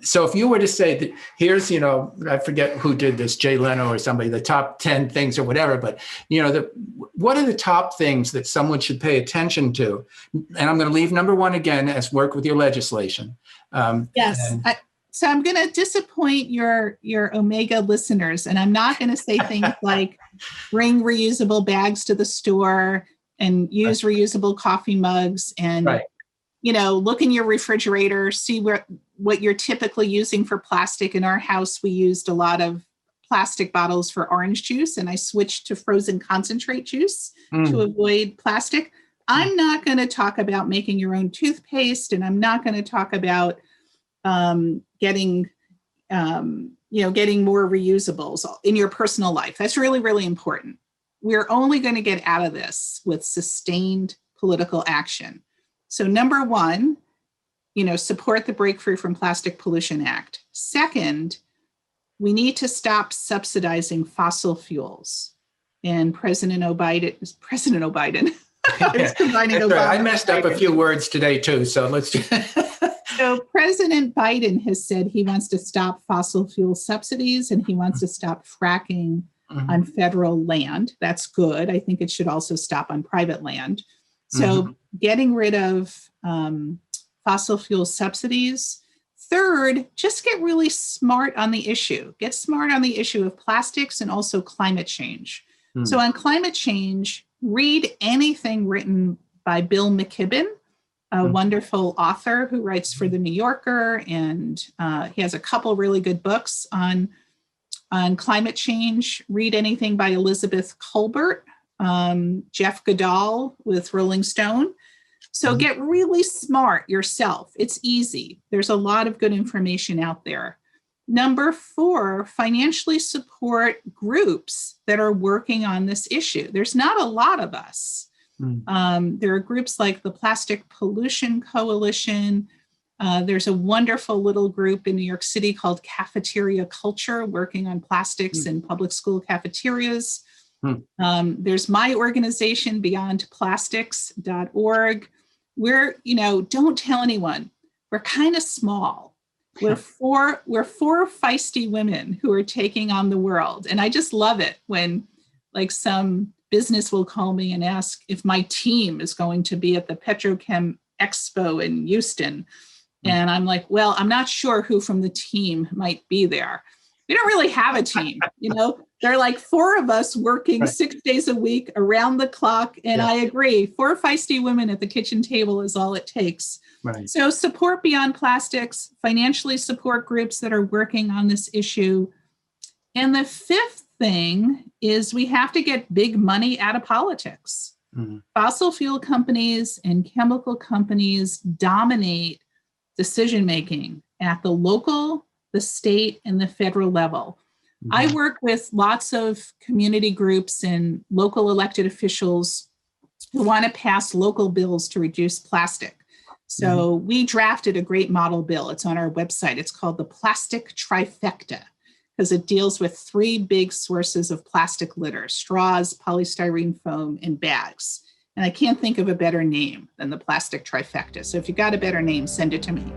So if you were to say that here's, I forget who did this, Jay Leno or somebody, the top 10 things or whatever, but what are the top things that someone should pay attention to? And I'm going to leave number one again as work with your legislation. Yes. So I'm going to disappoint your Omega listeners, and I'm not going to say things like bring reusable bags to the store and use reusable coffee mugs and, look in your refrigerator, see what you're typically using for plastic. In our house, we used a lot of plastic bottles for orange juice, and I switched to frozen concentrate juice to avoid plastic. I'm not going to talk about making your own toothpaste, and I'm not going to talk about getting more reusables in your personal life. That's really, really important. We're only going to get out of this with sustained political action. So number one, support the Breakthrough from Plastic Pollution Act. Second, we need to stop subsidizing fossil fuels. And President Biden. I messed up a few words today too, so let's. So President Biden has said he wants to stop fossil fuel subsidies and he wants to stop fracking on federal land. That's good. I think it should also stop on private land. So getting rid of fossil fuel subsidies. Third, just get really smart on the issue. Get smart on the issue of plastics and also climate change. So on climate change, read anything written by Bill McKibben, a wonderful author who writes for The New Yorker, and he has a couple really good books on climate change. Read anything by Elizabeth Colbert, Jeff Goodall with Rolling Stone. So get really smart yourself. It's easy. There's a lot of good information out there. Number 4, financially support groups that are working on this issue. There's not a lot of us. There are groups like the Plastic Pollution Coalition. There's a wonderful little group in New York City called Cafeteria Culture, working on plastics in public school cafeterias. There's my organization, beyondplastics.org. We're, don't tell anyone. We're kind of small. We're four feisty women who are taking on the world. And I just love it when some business will call me and ask if my team is going to be at the Petrochem Expo in Houston. And I'm like, well, I'm not sure who from the team might be there. We don't really have a team, There are 4 of us working 6 days a week around the clock. And I agree, 4 feisty women at the kitchen table is all it takes. Right. So support Beyond Plastics, financially support groups that are working on this issue. And the 5th thing is we have to get big money out of politics. Fossil fuel companies and chemical companies dominate decision-making at the local, the state, and the federal level. I work with lots of community groups and local elected officials who want to pass local bills to reduce plastic. So we drafted a great model bill. It's on our website. It's called the Plastic Trifecta, because it deals with 3 big sources of plastic litter: straws, polystyrene foam, and bags. And I can't think of a better name than the Plastic Trifecta. So if you got a better name, send it to me.